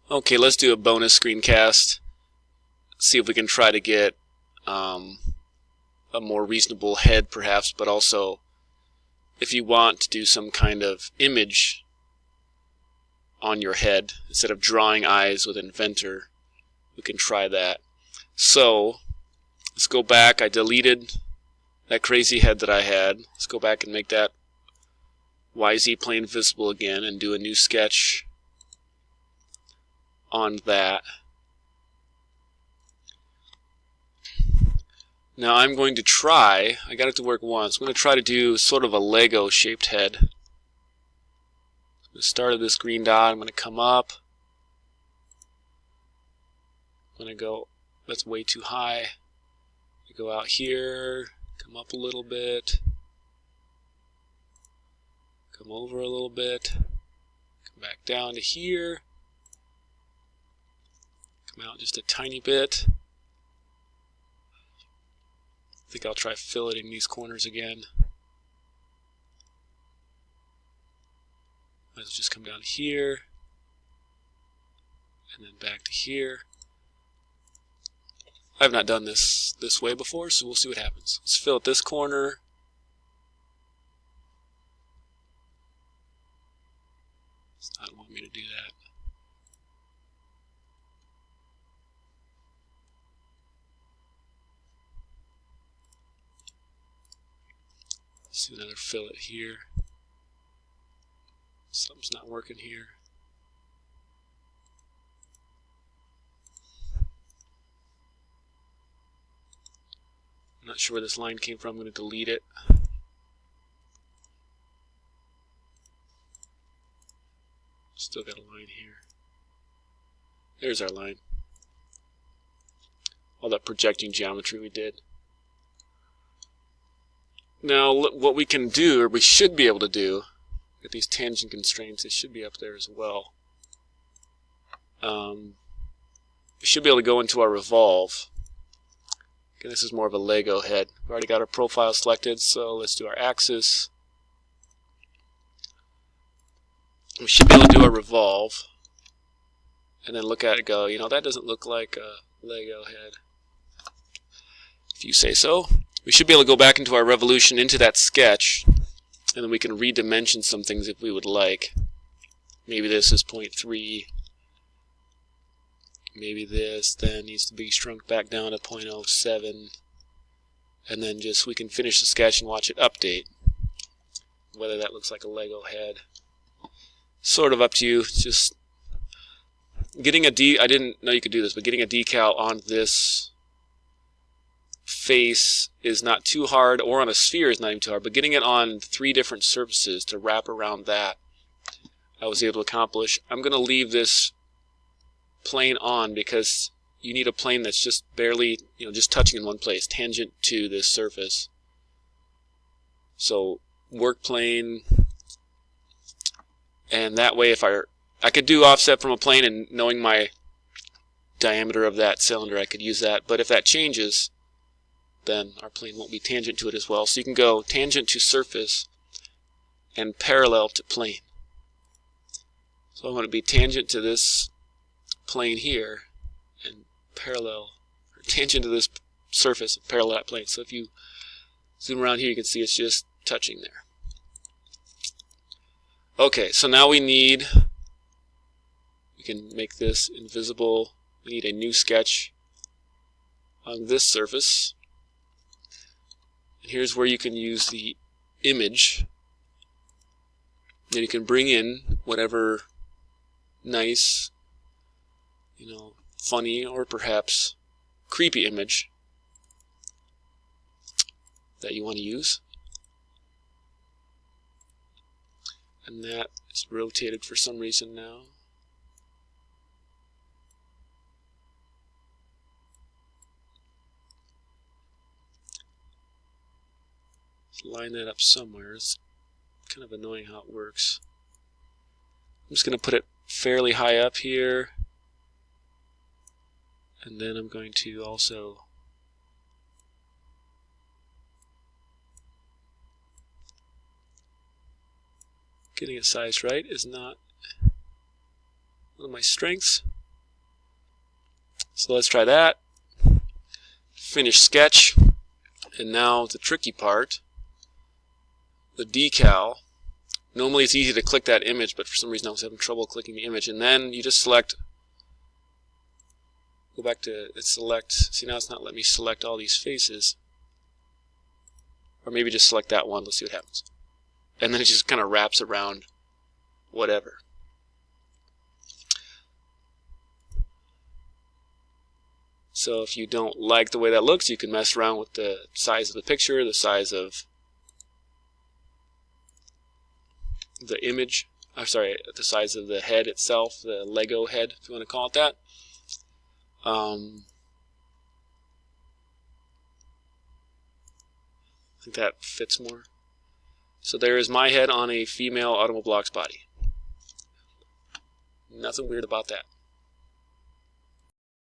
Okay, let's do a bonus screencast. See if we can try to get a more reasonable head perhaps, but also if you want to do some kind of image on your head instead of drawing eyes with Inventor, we can try that. So let's go back. I deleted that crazy head that I had. Let's go back and make that YZ plane visible again and do a new sketch on that. Now I'm going to try, I got it to work once, I'm going to try to do sort of a Lego shaped head. I'm going to start at this green dot, I'm going to come up. I'm going to go, that's way too high. Go out here, come up a little bit, come over a little bit, come back down to here, come out just a tiny bit. I think I'll try filleting these corners again. Let's just come down here, and then back to here. I've not done this way before, so we'll see what happens. Let's fillet this corner. It's not want me to do that. Let's do another fillet here. Something's not working here. I'm not sure where this line came from. I'm going to delete it. Still got a line here. There's our line. All that projecting geometry we did. Now what we can do, or we should be able to do, with these tangent constraints, they should be up there as well. We should be able to go into our revolve. Okay, this is more of a Lego head. We've already got our profile selected, so let's do our axis. We should be able to do our revolve, and then look at it and go, you know, that doesn't look like a Lego head. If you say so. We should be able to go back into our revolution, into that sketch, and then we can redimension some things if we would like. Maybe this is 0.3. Maybe this then needs to be shrunk back down to 0.07. And then just we can finish the sketch and watch it update. Whether that looks like a Lego head. Sort of up to you. Just getting a I didn't know you could do this, but getting a decal on this face is not too hard, or on a sphere is not even too hard, but getting it on 3 different surfaces to wrap around that, I was able to accomplish. I'm going to leave this plane on because you need a plane that's just barely, just touching in one place, tangent to this surface. So work plane, and that way if I could do offset from a plane, and knowing my diameter of that cylinder I could use that, but if that changes, then our plane won't be tangent to it as well. So you can go tangent to surface and parallel to plane. So I want to be tangent to this plane here and parallel, or tangent to this surface and parallel that plane. So if you zoom around here, you can see it's just touching there. Okay, so now we can make this invisible. We need a new sketch on this surface. And here's where you can use the image. Then you can bring in whatever nice, funny or perhaps creepy image that you want to use. And that is rotated for some reason now. Let's line that up somewhere. It's kind of annoying how it works. I'm just going to put it fairly high up here, and then I'm going to also getting it sized right is not one of my strengths. So let's try that. Finish sketch. And now the tricky part, the decal. Normally it's easy to click that image, but for some reason I was having trouble clicking the image. And then you just select, go back to select, see now it's not letting me select all these faces. Or maybe just select that one, let's see what happens. And then it just kind of wraps around whatever. So if you don't like the way that looks, you can mess around with the size of the picture, the size of the image, I'm sorry, the size of the head itself, the Lego head, if you want to call it that. I think that fits more. So there is my head on a female Automoblox body. Nothing weird about that.